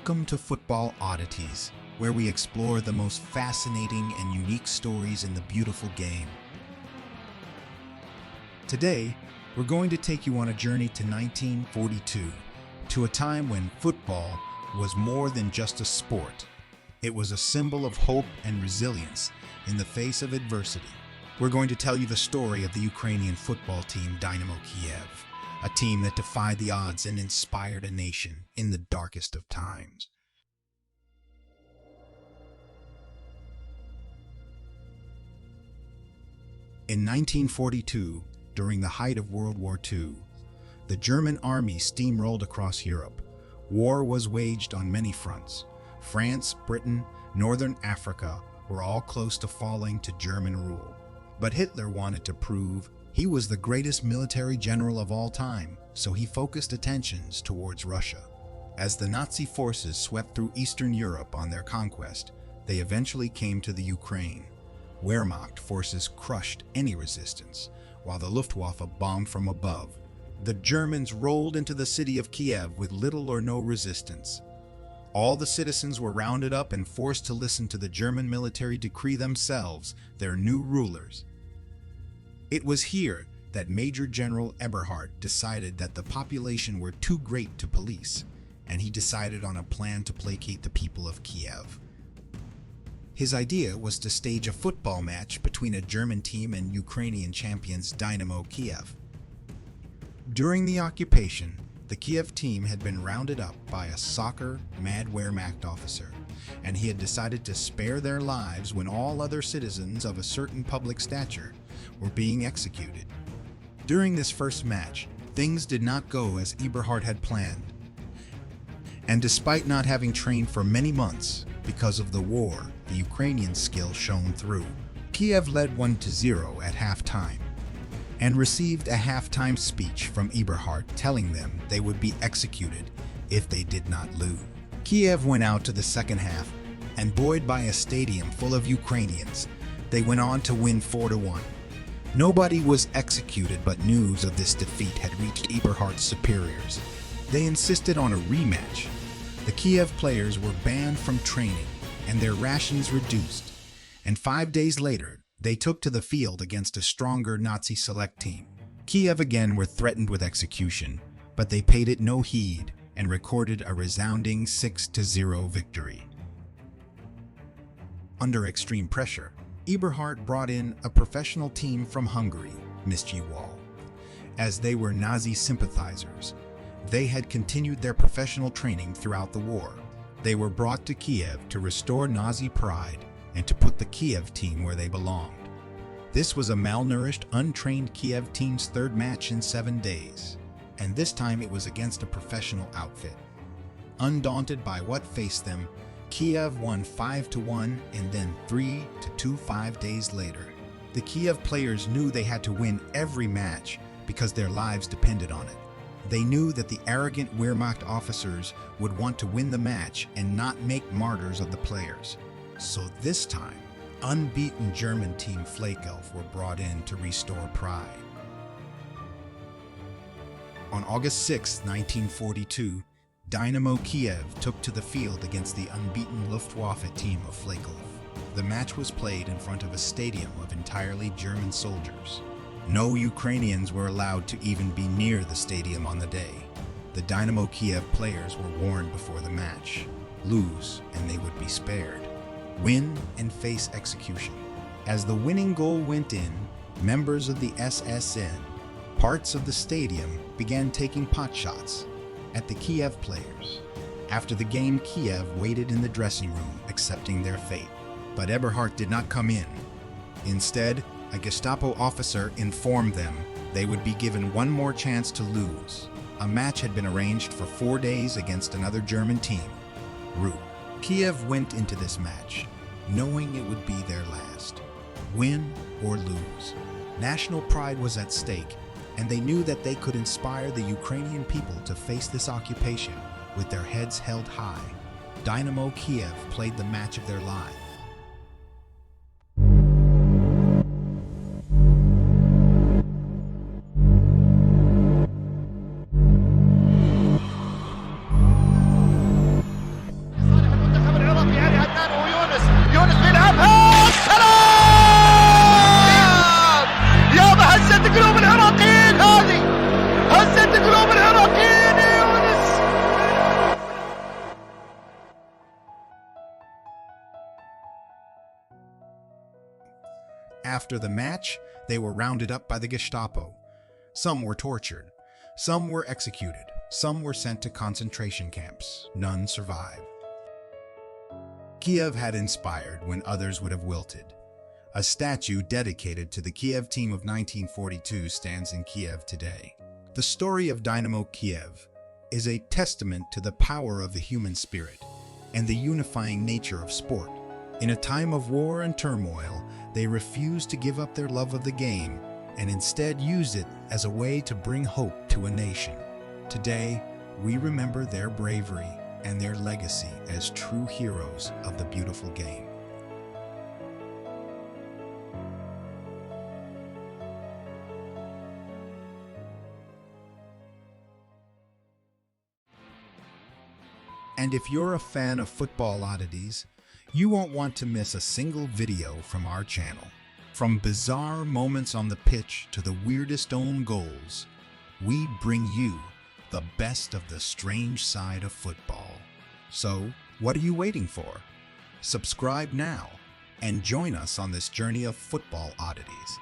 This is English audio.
Welcome to Football Oddities, where we explore the most fascinating and unique stories in the beautiful game. Today, we're going to take you on a journey to 1942, to a time when football was more than just a sport. It was a symbol of hope and resilience in the face of adversity. We're going to tell you the story of the Ukrainian football team Dynamo Kiev, a team that defied the odds and inspired a nation in the darkest of times. In 1942, during the height of World War II, the German army steamrolled across Europe. War was waged on many fronts. France, Britain, Northern Africa were all close to falling to German rule. But Hitler wanted to prove he was the greatest military general of all time, so he focused attentions towards Russia. As the Nazi forces swept through Eastern Europe on their conquest, they eventually came to the Ukraine. Wehrmacht forces crushed any resistance, while the Luftwaffe bombed from above. The Germans rolled into the city of Kiev with little or no resistance. All the citizens were rounded up and forced to listen to the German military decree themselves their new rulers. It was here that Major General Eberhard decided that the population were too great to police, and he decided on a plan to placate the people of Kiev. His idea was to stage a football match between a German team and Ukrainian champions Dynamo Kiev. During the occupation, the Kiev team had been rounded up by a soccer-mad Wehrmacht officer, and he had decided to spare their lives when all other citizens of a certain public stature were being executed. During this first match, things did not go as Eberhard had planned. And despite not having trained for many months because of the war, the Ukrainian skill shone through. Kiev led 1-0 at halftime and received a halftime speech from Eberhard telling them they would be executed if they did not lose. Kiev went out to the second half, and buoyed by a stadium full of Ukrainians, they went on to win 4-1. Nobody was executed, but news of this defeat had reached Eberhard's superiors. They insisted on a rematch. The Kiev players were banned from training and their rations reduced, and 5 days later, they took to the field against a stronger Nazi select team. Kiev again were threatened with execution, but they paid it no heed and recorded a resounding 6-0 victory. Under extreme pressure, Eberhard brought in a professional team from Hungary, Mischiwal. As they were Nazi sympathizers, they had continued their professional training throughout the war. They were brought to Kiev to restore Nazi pride and to put the Kiev team where they belonged. This was a malnourished, untrained Kiev team's third match in 7 days, and this time it was against a professional outfit. Undaunted by what faced them, Kiev won 5-1 and then 3-2 5 days later. The Kiev players knew they had to win every match because their lives depended on it. They knew that the arrogant Wehrmacht officers would want to win the match and not make martyrs of the players. So this time, unbeaten German team Flakelf were brought in to restore pride. On August 6, 1942, Dynamo Kiev took to the field against the unbeaten Luftwaffe team of Flakelf. The match was played in front of a stadium of entirely German soldiers. No Ukrainians were allowed to even be near the stadium on the day. The Dynamo Kiev players were warned before the match. Lose and they would be spared. Win and face execution. As the winning goal went in, members of the SSN, parts of the stadium, began taking potshots at the Kiev players. After the game, Kiev waited in the dressing room, accepting their fate. But Eberhard did not come in. Instead, a Gestapo officer informed them they would be given one more chance to lose. A match had been arranged for 4 days against another German team, Ru. Kiev went into this match knowing it would be their last. Win or lose. National pride was at stake, and they knew that they could inspire the Ukrainian people to face this occupation with their heads held high. Dynamo Kiev played the match of their lives. After the match, they were rounded up by the Gestapo. Some were tortured. Some were executed. Some were sent to concentration camps. None survived. Kiev had inspired when others would have wilted. A statue dedicated to the Kiev team of 1942 stands in Kiev today. The story of Dynamo Kiev is a testament to the power of the human spirit and the unifying nature of sport. In a time of war and turmoil, they refused to give up their love of the game and instead used it as a way to bring hope to a nation. Today, we remember their bravery and their legacy as true heroes of the beautiful game. And if you're a fan of Football Oddities, you won't want to miss a single video from our channel. From bizarre moments on the pitch to the weirdest own goals, we bring you the best of the strange side of football. So, what are you waiting for? Subscribe now and join us on this journey of Football Oddities.